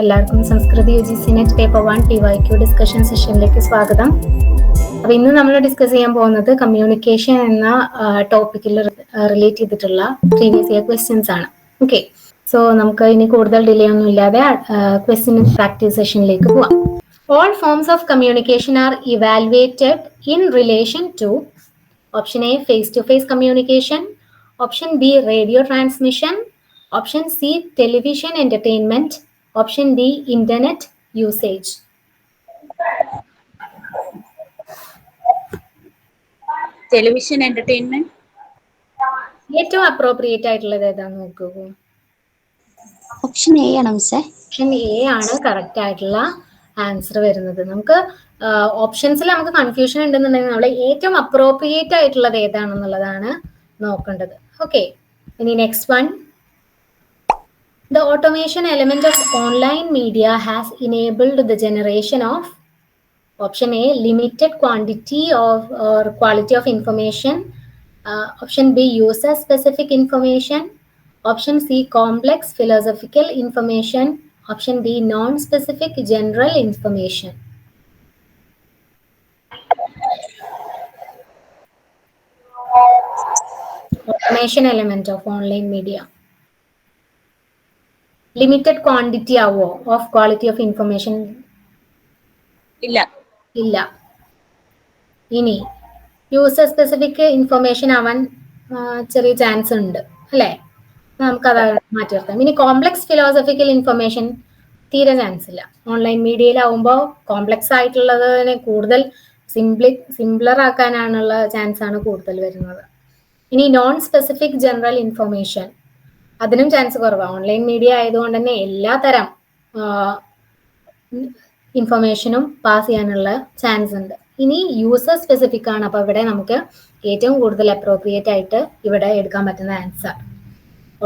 എല്ലാവർക്കും സംസ്കൃതി UGC net paper 1 PYQ discussion സെഷനിലേക്ക് സ്വാഗതം. അപ്പൊ ഇന്ന് നമ്മൾ ഡിസ്കസ് ചെയ്യാൻ പോകുന്നത് കമ്മ്യൂണിക്കേഷൻ എന്ന ടോപ്പിക്കിൽ റിലേറ്റ് ചെയ്തിട്ടുള്ള പ്രീവിയസ് ഇയർ ക്വസ്റ്റ്യൻസ് ആണ്. ഓക്കെ, സോ നമുക്ക് ഇനി കൂടുതൽ ഡിലേ ഒന്നും ഇല്ലാതെ ക്വസ്റ്റ്യൻ പ്രാക്ടീസ് സെഷനിലേക്ക് പോവാം. All forms of communication are evaluated in relation to option A face-to-face communication, option B radio transmission, option C television entertainment, option D internet usage. Television entertainment ഏറ്റവും appropriate ആയിട്ടുള്ളത് ഏതാന്ന് നോക്കൂ. Option A ആണ് മിസ്സേ. Option A ആണ് correct ആയിട്ടുള്ള answer വരുന്നത്. നമുക്ക് ഓപ്ഷൻസിൽ നമുക്ക് കൺഫ്യൂഷൻ ഉണ്ടെന്നുണ്ടെങ്കിൽ നമ്മൾ ഏറ്റവും അപ്രോപ്രിയേറ്റ് ആയിട്ടുള്ളത് ഏതാണെന്നുള്ളതാണ് നോക്കേണ്ടത്. ഓക്കെ, ഇനി next one. The automation element of online media has enabled the generation of option A limited quantity of or quality of information, option B user specific information, option C complex philosophical information, option D non specific general information. Automation element of online media. Limited quantity of quality of information ഇല്ല. ഇനി user specific information ആവാൻ ചെറിയ chance ഉണ്ട് അല്ലേ, നമുക്കത് മാറ്റി നിർത്താം. ഇനി കോംപ്ലക്സ് ഫിലോസഫിക്കൽ ഇൻഫർമേഷൻ തീരെ ചാൻസ് ഇല്ല. ഓൺലൈൻ മീഡിയയിലാവുമ്പോൾ കോംപ്ലക്സ് ആയിട്ടുള്ളതിനെ കൂടുതൽ സിംപ്ലർ ആക്കാനാണുള്ള ചാൻസ് ആണ് കൂടുതൽ വരുന്നത്. ഇനി നോൺ സ്പെസിഫിക് ജനറൽ ഇൻഫർമേഷൻ, അതിനും ചാൻസ് കുറവാണ്. ഓൺലൈൻ മീഡിയ ആയതുകൊണ്ട് തന്നെ എല്ലാ തരം ഇൻഫർമേഷനും പാസ് ചെയ്യാനുള്ള ചാൻസ് ഉണ്ട്. ഇനി യൂസർ സ്പെസിഫിക് ആണ്. അപ്പൊ ഇവിടെ നമുക്ക് ഏറ്റവും കൂടുതൽ അപ്രോപ്രിയേറ്റ് ആയിട്ട് ഇവിടെ എടുക്കാൻ പറ്റുന്ന answer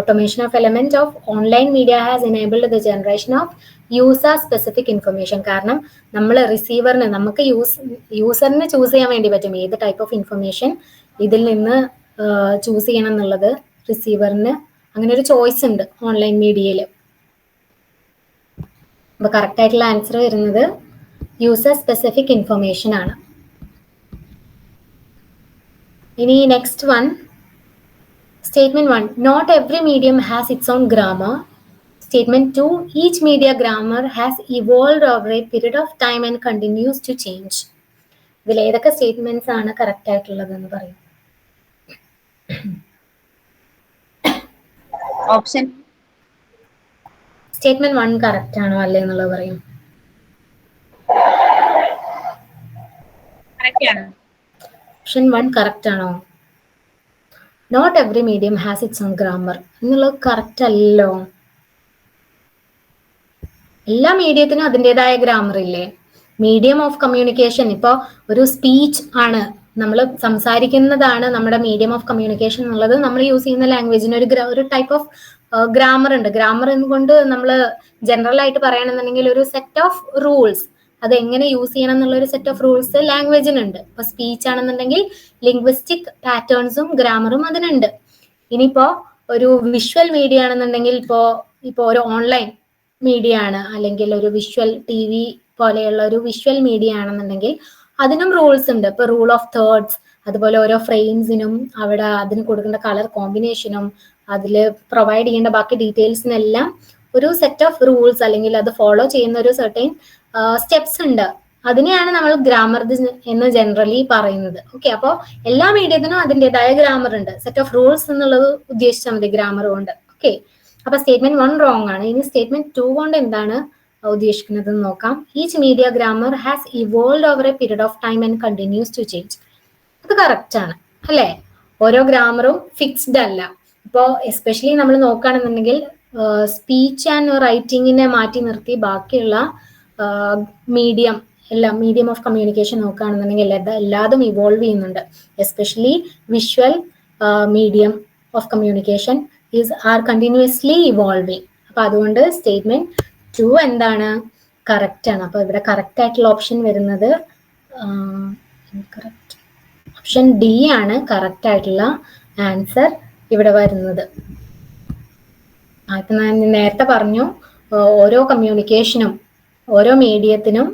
automation of element of online media has enabled the generation of user specific information. കാരണം നമ്മൾ റിസീവറിന് നമുക്ക് യൂസറിന് ചൂസ് ചെയ്യാൻ വേണ്ടി പറ്റും ഏത് ടൈപ്പ് ഓഫ് ഇൻഫർമേഷൻ ഇതിൽ നിന്ന് ചൂസ് ചെയ്യണം എന്നുള്ളത് റിസീവറിന് അങ്ങനെ ഒരു ചോയ്സ് ഉണ്ട് ഓൺലൈൻ മീഡിയയിൽ. അപ്പൊ കറക്റ്റ് ആയിട്ടുള്ള ആൻസർ വരുന്നത് യൂസർ സ്പെസിഫിക് ഇൻഫർമേഷൻ ആണ്. ഇനി next one, statement 1, not every medium has its own grammar. Statement 2, each media grammar has evolved over a period of time and continues to change. ഇതിൽ ഏതൊക്കെ statements ആണ് correct ആയിട്ടുള്ളത് എന്ന് പറയും. Option statement 1 correct ആണോ അല്ലേ എന്നുള്ളത് പറയും. ഓപ്ഷൻ 1 കറക്റ്റ് ആണോ? Not every medium has its own grammar എന്നുള്ളത് കറക്റ്റ് അല്ലല്ലോ. എല്ലാ മീഡിയത്തിനും അതിൻ്റെതായ ഗ്രാമർ ഇല്ലേ? മീഡിയം ഓഫ് കമ്മ്യൂണിക്കേഷൻ ഇപ്പോൾ ഒരു സ്പീച്ച് ആണ്, നമ്മൾ സംസാരിക്കുന്നതാണ് നമ്മുടെ മീഡിയം ഓഫ് കമ്മ്യൂണിക്കേഷൻ എന്നുള്ളത്. നമ്മൾ യൂസ് ചെയ്യുന്ന ലാംഗ്വേജിന് ഒരു ടൈപ്പ് ഓഫ് ഗ്രാമർ ഉണ്ട്. ഗ്രാമർ എന്നുകൊണ്ട് നമ്മൾ ജനറൽ ആയിട്ട് പറയുകയാണെന്നുണ്ടെങ്കിൽ ഒരു സെറ്റ് ഓഫ് റൂൾസ്, അത് എങ്ങനെ യൂസ് ചെയ്യണം എന്നുള്ള ഒരു സെറ്റ് ഓഫ് റൂൾസ് ലാംഗ്വേജിനുണ്ട്. ഇപ്പൊ സ്പീച്ച് ആണെന്നുണ്ടെങ്കിൽ ലിംഗ്വിസ്റ്റിക് പാറ്റേൺസും ഗ്രാമറും അതിനുണ്ട്. ഇനിയിപ്പോ ഒരു വിഷ്വൽ മീഡിയ ആണെന്നുണ്ടെങ്കിൽ ഇപ്പോ ഒരു ഓൺലൈൻ മീഡിയ ആണ്, അല്ലെങ്കിൽ ഒരു വിഷ്വൽ TV പോലെയുള്ള ഒരു വിഷ്വൽ മീഡിയ ആണെന്നുണ്ടെങ്കിൽ അതിനും റൂൾസ് ഉണ്ട്. ഇപ്പൊ റൂൾ ഓഫ് തേർഡ്സ്, അതുപോലെ ഓരോ ഫ്രെയിംസിനും അവിടെ അതിന് കൊടുക്കേണ്ട കളർ കോമ്പിനേഷനും അതിൽ പ്രൊവൈഡ് ചെയ്യേണ്ട ബാക്കി ഡീറ്റെയിൽസിനെല്ലാം ഒരു സെറ്റ് ഓഫ് റൂൾസ് അല്ലെങ്കിൽ അത് ഫോളോ ചെയ്യുന്ന ഒരു സെർട്ടൈൻ സ്റ്റെപ്സ് ഉണ്ട്. അതിനെയാണ് നമ്മൾ ഗ്രാമർ എന്ന് ജനറലി പറയുന്നത്. ഓക്കെ, അപ്പോൾ എല്ലാ മീഡിയത്തിനും അതിൻ്റെതായ ഗ്രാമർ ഉണ്ട്. സെറ്റ് ഓഫ് റൂൾസ് എന്നുള്ളത് ഉദ്ദേശിച്ചാൽ മതി ഗ്രാമർ കൊണ്ട്. ഓക്കെ, അപ്പൊ സ്റ്റേറ്റ്മെന്റ് 1 റോങ് ആണ്. ഇനി സ്റ്റേറ്റ്മെന്റ് 2 കൊണ്ട് എന്താണ് ഉദ്ദേശിക്കുന്നത് നോക്കാം. Each media grammar has evolved over a period of time and continues to change. അത് കറക്റ്റ് ആണ് അല്ലേ? ഓരോ ഗ്രാമറും ഫിക്സ്ഡ് അല്ല. ഇപ്പോൾ എസ്പെഷ്യലി നമ്മൾ നോക്കുകയാണെന്നുണ്ടെങ്കിൽ സ്പീച്ച് ആൻഡ് റൈറ്റിങ്ങിനെ മാറ്റി നിർത്തി ബാക്കിയുള്ള മീഡിയം ഓഫ് കമ്മ്യൂണിക്കേഷൻ നോക്കുകയാണെന്നുണ്ടെങ്കിൽ എല്ലാതും ഇവോൾവ് ചെയ്യുന്നുണ്ട്. Especially visual medium of communication R continuously evolving. അപ്പൊ അതുകൊണ്ട് സ്റ്റേറ്റ്മെന്റ് 2 എന്താണ്? കറക്റ്റ് ആണ്. അപ്പൊ ഇവിടെ കറക്റ്റ് ആയിട്ടുള്ള ഓപ്ഷൻ വരുന്നത് ഓപ്ഷൻ ഡി ആണ് കറക്റ്റ് ആയിട്ടുള്ള ആൻസർ ഇവിടെ വരുന്നത്. ഇപ്പൊ ഞാൻ നേരത്തെ പറഞ്ഞു ഓരോ കമ്മ്യൂണിക്കേഷനും ഓരോ മീഡിയത്തിനും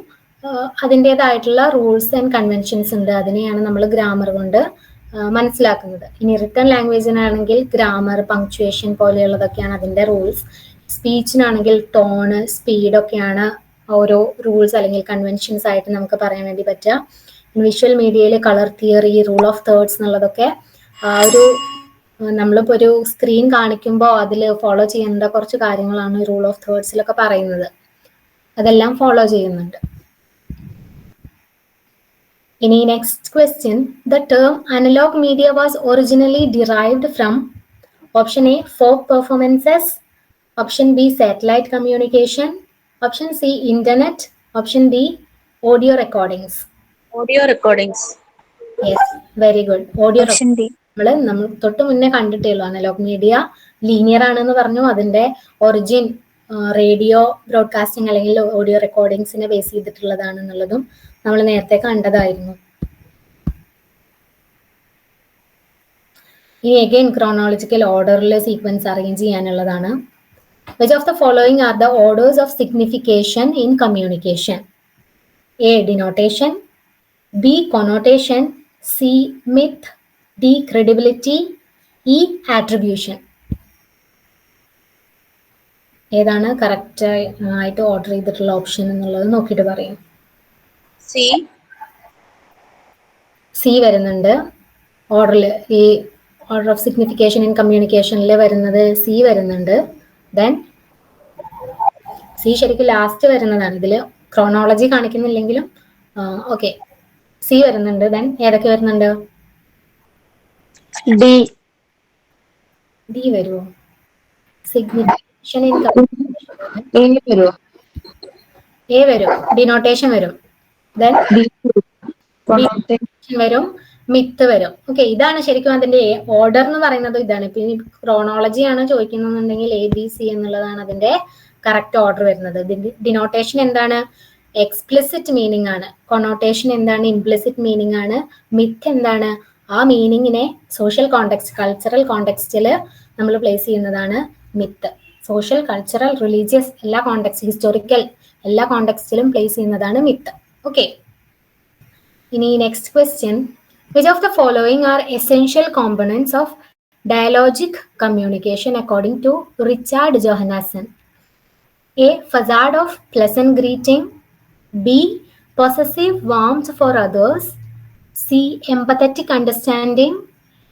അതിൻ്റെതായിട്ടുള്ള റൂൾസ് ആൻഡ് കൺവെൻഷൻസ് ഉണ്ട്. അതിനെയാണ് നമ്മൾ ഗ്രാമർ കൊണ്ട് മനസ്സിലാക്കുന്നത്. ഇനി റിട്ടൺ ലാംഗ്വേജിനാണെങ്കിൽ ഗ്രാമർ, പങ്ക്ച്വേഷൻ പോലെയുള്ളതൊക്കെയാണ് അതിൻ്റെ റൂൾസ്. സ്പീച്ചിനാണെങ്കിൽ ടോണ്, സ്പീഡൊക്കെയാണ് ഓരോ റൂൾസ് അല്ലെങ്കിൽ കൺവെൻഷൻസ് ആയിട്ട് നമുക്ക് പറയാൻ വേണ്ടി പറ്റുക. വിഷ്വൽ മീഡിയയിൽ colour theory, rule of thirds എന്നുള്ളതൊക്കെ ഒരു നമ്മളിപ്പോൾ ഒരു സ്ക്രീൻ കാണിക്കുമ്പോൾ അതിൽ ഫോളോ ചെയ്യേണ്ട കുറച്ച് കാര്യങ്ങളാണ് റൂൾ ഓഫ് തേർഡ്സിലൊക്കെ പറയുന്നത്. അതെല്ലാം ഫോളോ ചെയ്യുന്നുണ്ട്. ഇനി next question, the term analogue media was originally derived from option A folk performances, option B satellite communication, option C internet, option D audio recordings. Audio recordings. Yes, very good. Audio option D. നമ്മൾ തൊട്ട് മുന്നേ കണ്ടിട്ടേ ഉള്ളൂ. Analogue media linear ആണെന്ന് പറഞ്ഞു. അതിന്റെ origin radio broadcasting അല്ലെങ്കിൽ audio റെക്കോർഡിങ്സിനെ ബേസ് ചെയ്തിട്ടുള്ളതാണെന്നുള്ളതും നമ്മൾ നേരത്തെ കണ്ടതായിരുന്നു. ഇനി അഗൈൻ ക്രോണോളജിക്കൽ ഓർഡറിൽ സീക്വൻസ് അറേഞ്ച് ചെയ്യാനുള്ളതാണ്. Which of the following are the orders of signification in communication? A. Denotation, B. Connotation, C. Myth, D. Credibility, E. Attribution. ഏതാണ് കറക്റ്റ് ആയിട്ട് ഓർഡർ ചെയ്തിട്ടുള്ള ഓപ്ഷൻ എന്നുള്ളത് നോക്കിയിട്ട് പറയും. C. സി വരുന്നുണ്ട് ഓർഡറിൽ. ഈ ഓർഡർ ഓഫ് സിഗ്നിഫിക്കേഷൻ ഇൻ കമ്മ്യൂണിക്കേഷനിൽ വരുന്നത് സി വരുന്നുണ്ട്. ദെൻ സി ശരിക്കും ലാസ്റ്റ് വരുന്നതാണ്. ഇതിൽ ക്രോണോളജി കാണിക്കുന്നില്ലെങ്കിലും ഓക്കെ, സി വരുന്നുണ്ട്. ദെൻ ഏതൊക്കെ വരുന്നുണ്ട്? ഡി. ഡി വരുമോ? സിഗ്നിഫിക്കേഷൻ ഇൻ വരുമോ? എ വരും, ഡിനോട്ടേഷൻ വരും, ദെൻ വരും, മിത്ത് വരും. ഓക്കെ, ഇതാണ് ശരിക്കും അതിന്റെ ഓർഡർ എന്ന് പറയുന്നത് ഇതാണ്. പിന്നെ ക്രോണോളജി ആണ് ചോദിക്കുന്നുണ്ടെങ്കിൽ എ ബി സി എന്നുള്ളതാണ് അതിന്റെ കറക്റ്റ് ഓർഡർ വരുന്നത്. ഡിനോട്ടേഷൻ എന്താണ്? എക്സ്പ്ലിസിറ്റ് മീനിങ് ആണ്. കൊണോട്ടേഷൻ എന്താണ്? ഇംപ്ലിസിറ്റ് മീനിങ് ആണ്. മിത്ത് എന്താണ്? ആ മീനിങ്ങിനെ സോഷ്യൽ കോണ്ടെക്സ്റ്റ്, കൾച്ചറൽ കോണ്ടെക്സ്റ്റിൽ നമ്മൾ പ്ലേസ് ചെയ്യുന്നതാണ് മിത്ത്. സോഷ്യൽ, കൾച്ചറൽ, റിലീജിയസ് എല്ലാ കോണ്ടെക്സ്റ്റ്, ഹിസ്റ്റോറിക്കൽ എല്ലാ കോണ്ടെക്സ്റ്റിലും പ്ലേസ് ചെയ്യുന്നതാണ് മിത്ത്. ഓക്കെ, ഇനി next question, which of the following are essential components of dialogic communication according to Richard Johannesson? A. Facade of pleasant greeting, B. Possessive warmth for others, C. Empathetic understanding,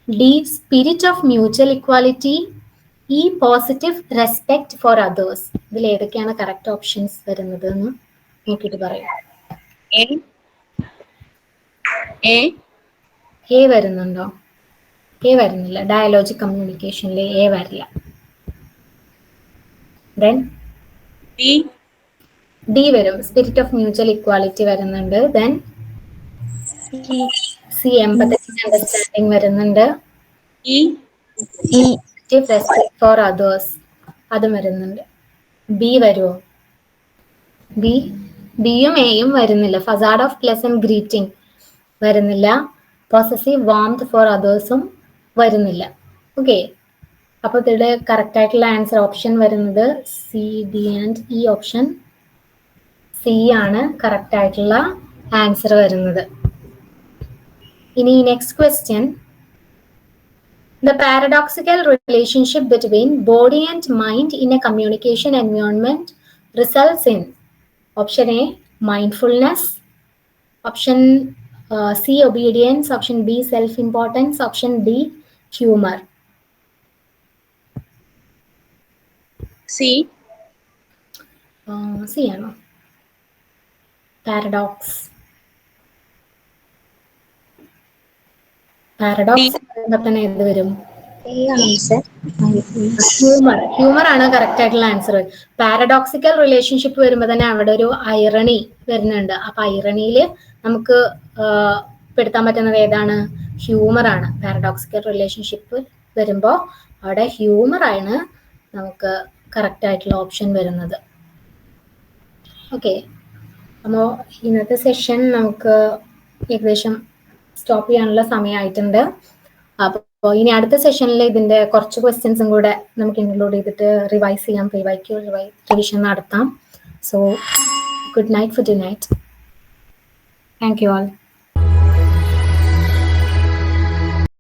D. Spirit of mutual equality, E. Positive respect for others. ഇതിൽ ഏതൊക്കെയാണ് correct options വരുന്നത് എന്ന് നോക്കിയിട്ട് പറയാം. A വരുന്നുണ്ടോ? A വരുന്നില്ല. ഡയലോജിക് കമ്മ്യൂണിക്കേഷനിൽ A വരില്ല. Then D വരും. സ്പിരിറ്റ് ഓഫ് മ്യൂച്വൽ ഇക്വാലിറ്റി വരുന്നുണ്ട്. ദെൻ സി എംപത്തറ്റിക് അണ്ടർസ്റ്റാൻഡിങ് വരുന്നുണ്ട്. റെസ്പെക്ട് ഫോർ അതേഴ്സ് അതും വരുന്നുണ്ട്. ബി വരുമോ? ബിയും എയും വരുന്നില്ല. ഫസാഡ് ഓഫ് പ്ലസന്റ് ഗ്രീറ്റിംഗ് വരുന്നില്ല. പോസസീവ് വാംത് ഫോർ അതേഴ്സും വരുന്നില്ല. ഓക്കെ, അപ്പോൾ ഇതിയുടെ കറക്റ്റ് ആയിട്ടുള്ള ആൻസർ ഓപ്ഷൻ വരുന്നത് C, D and E. Option C ആണ് കറക്റ്റ് ആയിട്ടുള്ള ആൻസർ വരുന്നത്. ഇനി next question, the paradoxical relationship between body and mind in a communication environment results in option A. mindfulness, option C. obedience, option B. self-importance, option D. humor. C. C ആണോ? Paradox. Paradox തന്നെ എന്ത് വരും? Humour ആണ് correct ആയിട്ടുള്ള answer. Paradoxical relationship വരുമ്പോൾ തന്നെ അവിടെ ഒരു ഐറണി വരുന്നുണ്ട്. അപ്പൊ ഐറണിയിൽ നമുക്ക് പെടുത്താൻ പറ്റുന്നത് ഏതാണ്? ഹ്യൂമർ ആണ്. പാരഡോക്സിക്കൽ റിലേഷൻഷിപ്പ് വരുമ്പോൾ അവിടെ ഹ്യൂമർ ആണ് നമുക്ക് കറക്റ്റ് ആയിട്ടുള്ള ഓപ്ഷൻ വരുന്നത്. ഓക്കെ, അപ്പോൾ ഇന്നത്തെ സെഷൻ നമുക്ക് ഏകദേശം സ്റ്റോപ്പ് ചെയ്യാനുള്ള സമയമായിട്ടുണ്ട്. അപ്പോൾ ഇനി അടുത്ത സെഷനിൽ ഇതിന്റെ കുറച്ച് ക്വസ്റ്റ്യൻസും കൂടെ നമുക്ക് ഇൻക്ലൂഡ് ചെയ്തിട്ട് റിവൈസ് ചെയ്യാം. റിവിഷൻ നടത്താം. So good night for tonight. Thank you all.